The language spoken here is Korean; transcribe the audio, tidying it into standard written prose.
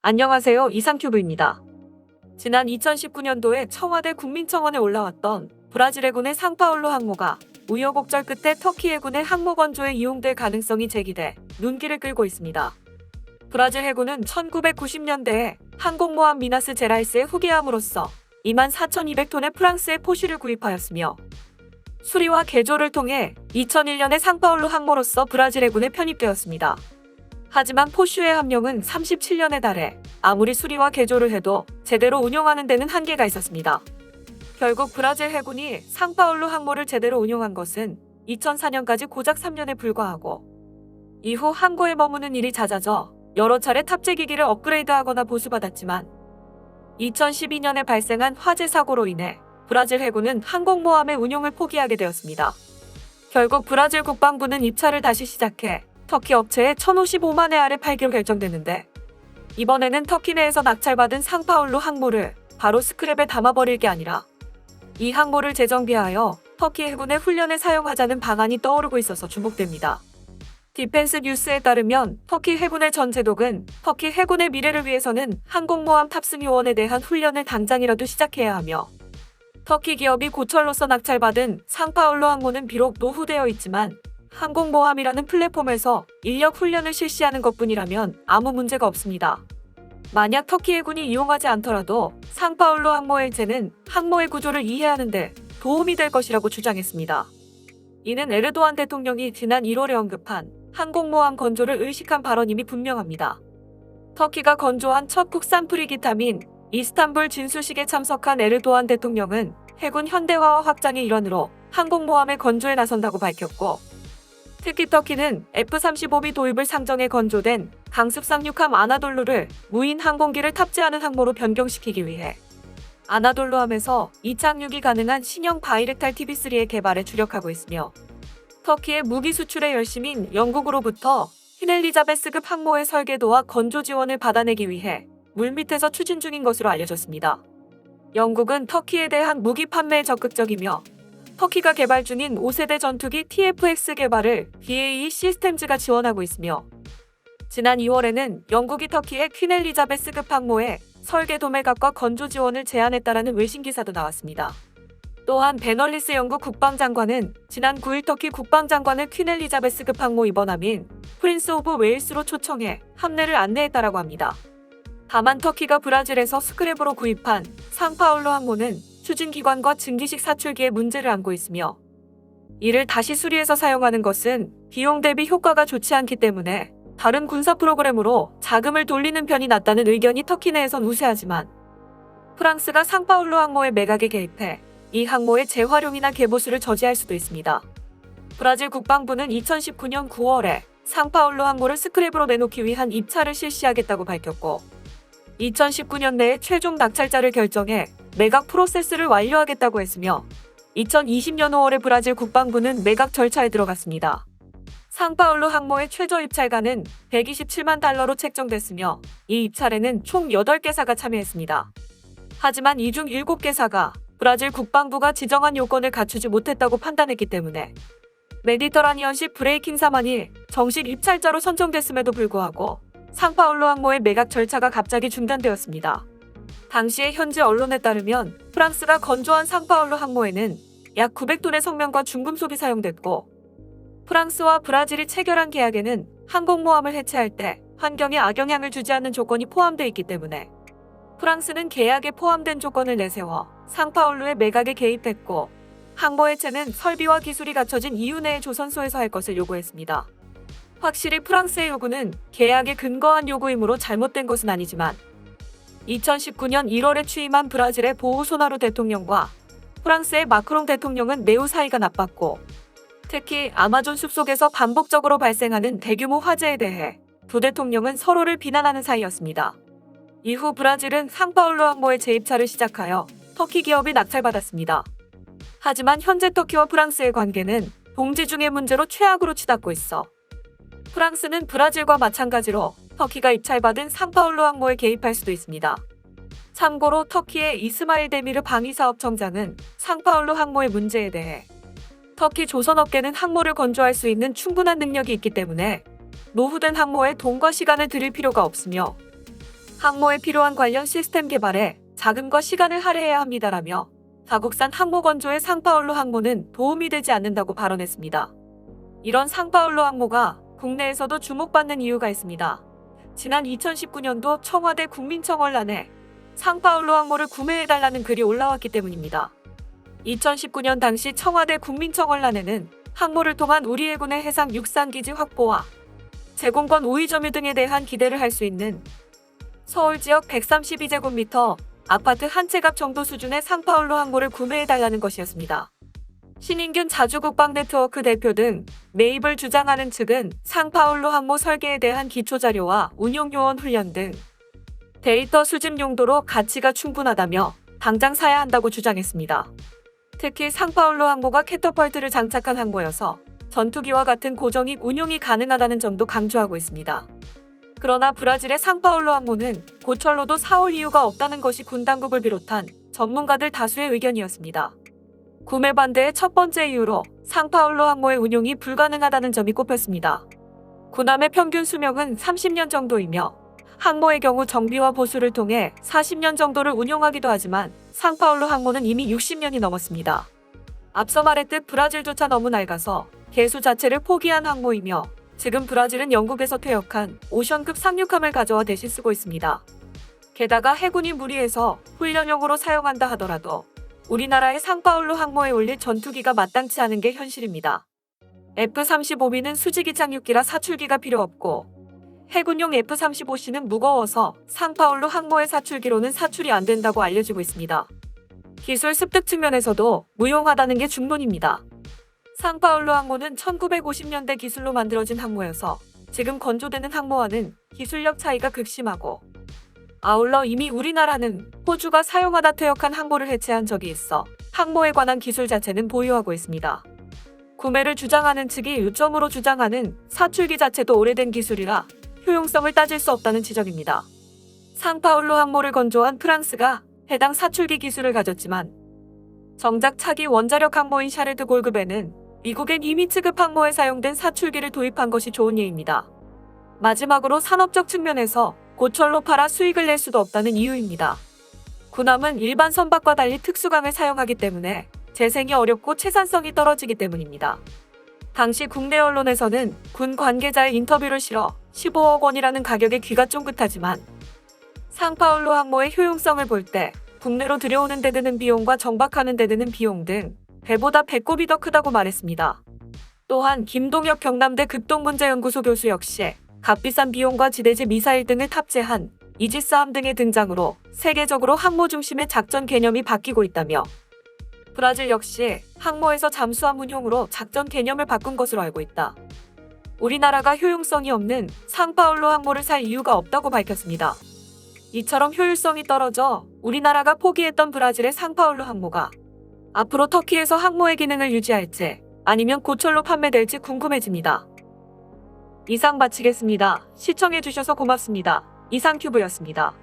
안녕하세요. 이상큐브입니다. 지난 2019년도에 청와대 국민청원에 올라왔던 브라질 해군의 상파울루 항모가 우여곡절 끝에 터키 해군의 항모 건조에 이용될 가능성이 제기돼 눈길을 끌고 있습니다. 브라질 해군은 1990년대에 항공모함 미나스 제라이스에 후계함으로써 24,200톤의 프랑스의 포슈를 구입하였으며 수리와 개조를 통해 2001년에 상파울루 항모로서 브라질 해군에 편입되었습니다. 하지만 포슈의 함량은 37년에 달해 아무리 수리와 개조를 해도 제대로 운용하는 데는 한계가 있었습니다. 결국 브라질 해군이 상파울루 항모를 제대로 운용한 것은 2004년까지 고작 3년에 불과하고 이후 항구에 머무는 일이 잦아져 여러 차례 탑재기기를 업그레이드하거나 보수받았지만 2012년에 발생한 화재 사고로 인해 브라질 해군은 항공모함의 운용을 포기하게 되었습니다. 결국 브라질 국방부는 입찰을 다시 시작해 터키 업체에 1,055만 회 아래 팔기로 결정됐는데 이번에는 터키 내에서 낙찰받은 상파울루 항모를 바로 스크랩에 담아버릴 게 아니라 이 항모를 재정비하여 터키 해군의 훈련에 사용하자는 방안이 떠오르고 있어서 주목됩니다. 디펜스 뉴스에 따르면 터키 해군의 전 제독은 터키 해군의 미래를 위해서는 항공모함 탑승 요원에 대한 훈련을 당장이라도 시작해야 하며 터키 기업이 고철로서 낙찰받은 상파울루 항모는 비록 노후되어 있지만 항공모함이라는 플랫폼에서 인력 훈련을 실시하는 것뿐이라면 아무 문제가 없습니다. 만약 터키 해군이 이용하지 않더라도 상파울루 항모의 일체는 항모의 구조를 이해하는 데 도움이 될 것이라고 주장했습니다. 이는 에르도안 대통령이 지난 1월에 언급한 항공모함 건조를 의식한 발언임이 분명합니다. 터키가 건조한 첫 국산 프리기타민 이스탄불 진수식에 참석한 에르도안 대통령은 해군 현대화와 확장의 일환으로 항공모함의 건조에 나선다고 밝혔고 특히 터키는 F-35B 도입을 상정해 건조된 강습 상륙함 아나돌루를 무인 항공기를 탑재하는 항모로 변경시키기 위해 아나돌루함에서 이착륙이 가능한 신형 바이렉탈 TB3의 개발에 주력하고 있으며 터키의 무기 수출의 열심인 영국으로부터 퀸 엘리자베스급 항모의 설계도와 건조 지원을 받아내기 위해 물밑에서 추진 중인 것으로 알려졌습니다. 영국은 터키에 대한 무기 판매에 적극적이며 터키가 개발 중인 5세대 전투기 TFX 개발을 BAE 시스템즈가 지원하고 있으며 지난 2월에는 영국이 터키의 퀸 엘리자베스급 항모의 설계 도매각과 건조 지원을 제안했다라는 외신 기사도 나왔습니다. 또한 베널리스 영국 국방장관은 지난 9일 터키 국방장관을 퀸 엘리자베스급 항모 입원함인 프린스 오브 웨일스로 초청해 함내를 안내했다라고 합니다. 다만 터키가 브라질에서 스크랩으로 구입한 상파울루 항모는 추진기관과 증기식 사출기에 문제를 안고 있으며 이를 다시 수리해서 사용하는 것은 비용 대비 효과가 좋지 않기 때문에 다른 군사 프로그램으로 자금을 돌리는 편이 낫다는 의견이 터키 내에선 우세하지만 프랑스가 상파울루 항모의 매각에 개입해 이 항모의 재활용이나 개보수를 저지할 수도 있습니다. 브라질 국방부는 2019년 9월에 상파울루 항모를 스크랩으로 내놓기 위한 입찰을 실시하겠다고 밝혔고 2019년 내에 최종 낙찰자를 결정해 매각 프로세스를 완료하겠다고 했으며 2020년 5월에 브라질 국방부는 매각 절차에 들어갔습니다. 상파울루 항모의 최저 입찰가는 127만 달러로 책정됐으며 이 입찰에는 총 8개사가 참여했습니다. 하지만 이 중 7개사가 브라질 국방부가 지정한 요건을 갖추지 못했다고 판단했기 때문에 메디터라니언식 브레이킹 3만이 정식 입찰자로 선정됐음에도 불구하고 상파울루 항모의 매각 절차가 갑자기 중단되었습니다. 당시의 현지 언론에 따르면 프랑스가 건조한 상파울루 항모에는 약 900톤의 성면과 중금속이 사용됐고 프랑스와 브라질이 체결한 계약에는 항공모함을 해체할 때 환경에 악영향을 주지 않는 조건이 포함되어 있기 때문에 프랑스는 계약에 포함된 조건을 내세워 상파울루의 매각에 개입했고 항모 해체는 설비와 기술이 갖춰진 EU 내의 조선소에서 할 것을 요구했습니다. 확실히 프랑스의 요구는 계약에 근거한 요구이므로 잘못된 것은 아니지만 2019년 1월에 취임한 브라질의 보우소나루 대통령과 프랑스의 마크롱 대통령은 매우 사이가 나빴고 특히 아마존 숲속에서 반복적으로 발생하는 대규모 화재에 대해 두 대통령은 서로를 비난하는 사이였습니다. 이후 브라질은 상파울루 항모의 재입찰을 시작하여 터키 기업이 낙찰받았습니다. 하지만 현재 터키와 프랑스의 관계는 동지 중의 문제로 최악으로 치닫고 있어 프랑스는 브라질과 마찬가지로 터키가 입찰받은 상파울루 항모에 개입할 수도 있습니다. 참고로 터키의 이스마일 데미르 방위사업청장은 상파울루 항모의 문제에 대해 터키 조선업계는 항모를 건조할 수 있는 충분한 능력이 있기 때문에 노후된 항모에 돈과 시간을 들일 필요가 없으며 항모에 필요한 관련 시스템 개발에 자금과 시간을 할애해야 합니다라며 자국산 항모 건조의 상파울루 항모는 도움이 되지 않는다고 발언했습니다. 이런 상파울루 항모가 국내에서도 주목받는 이유가 있습니다. 지난 2019년도 청와대 국민청원란에 상파울루 항모를 구매해달라는 글이 올라왔기 때문입니다. 2019년 당시 청와대 국민청원란에는 항모를 통한 우리 해군의 해상 육상기지 확보와 제공권 우위 점유 등에 대한 기대를 할 수 있는 서울 지역 132제곱미터 아파트 한 채 값 정도 수준의 상파울루 항모를 구매해달라는 것이었습니다. 신인균 자주국방네트워크 대표 등 매입을 주장하는 측은 상파울루 항모 설계에 대한 기초자료와 운용요원 훈련 등 데이터 수집 용도로 가치가 충분하다며 당장 사야 한다고 주장했습니다. 특히 상파울루 항모가 캐터펄트를 장착한 항모여서 전투기와 같은 고정익 운용이 가능하다는 점도 강조하고 있습니다. 그러나 브라질의 상파울루 항모는 고철로도 사올 이유가 없다는 것이 군 당국을 비롯한 전문가들 다수의 의견이었습니다. 구매 반대의 첫 번째 이유로 상파울루 항모의 운용이 불가능하다는 점이 꼽혔습니다. 군함의 평균 수명은 30년 정도이며 항모의 경우 정비와 보수를 통해 40년 정도를 운용하기도 하지만 상파울루 항모는 이미 60년이 넘었습니다. 앞서 말했듯 브라질조차 너무 낡아서 개수 자체를 포기한 항모이며 지금 브라질은 영국에서 퇴역한 오션급 상륙함을 가져와 대신 쓰고 있습니다. 게다가 해군이 무리해서 훈련용으로 사용한다 하더라도 우리나라의 상파울루 항모에 올릴 전투기가 마땅치 않은 게 현실입니다. F-35B는 수직이 착륙기라 사출기가 필요 없고 해군용 F-35C는 무거워서 상파울루 항모의 사출기로는 사출이 안 된다고 알려지고 있습니다. 기술 습득 측면에서도 무용하다는 게 중론입니다. 상파울루 항모는 1950년대 기술로 만들어진 항모여서 지금 건조되는 항모와는 기술력 차이가 극심하고 아울러 이미 우리나라는 호주가 사용하다 퇴역한 항모를 해체한 적이 있어 항모에 관한 기술 자체는 보유하고 있습니다. 구매를 주장하는 측이 요점으로 주장하는 사출기 자체도 오래된 기술이라 효용성을 따질 수 없다는 지적입니다. 상파울루 항모를 건조한 프랑스가 해당 사출기 기술을 가졌지만 정작 차기 원자력 항모인 샤르드 골급에는 미국의 니미츠급 항모에 사용된 사출기를 도입한 것이 좋은 예입니다. 마지막으로 산업적 측면에서 고철로 팔아 수익을 낼 수도 없다는 이유입니다. 군함은 일반 선박과 달리 특수강을 사용하기 때문에 재생이 어렵고 채산성이 떨어지기 때문입니다. 당시 국내 언론에서는 군 관계자의 인터뷰를 실어 15억 원이라는 가격에 귀가 쫑긋하지만 상파울루 항모의 효용성을 볼 때 국내로 들여오는 데 드는 비용과 정박하는 데 드는 비용 등 배보다 배꼽이 더 크다고 말했습니다. 또한 김동혁 경남대 극동문제연구소 교수 역시 값비싼 비용과 지대지 미사일 등을 탑재한 이지스함 등의 등장으로 세계적으로 항모 중심의 작전 개념이 바뀌고 있다며 브라질 역시 항모에서 잠수함 운용으로 작전 개념을 바꾼 것으로 알고 있다. 우리나라가 효용성이 없는 상파울루 항모를 살 이유가 없다고 밝혔습니다. 이처럼 효율성이 떨어져 우리나라가 포기했던 브라질의 상파울루 항모가 앞으로 터키에서 항모의 기능을 유지할지 아니면 고철로 판매될지 궁금해집니다. 이상 마치겠습니다. 시청해주셔서 고맙습니다. 이상큐브였습니다.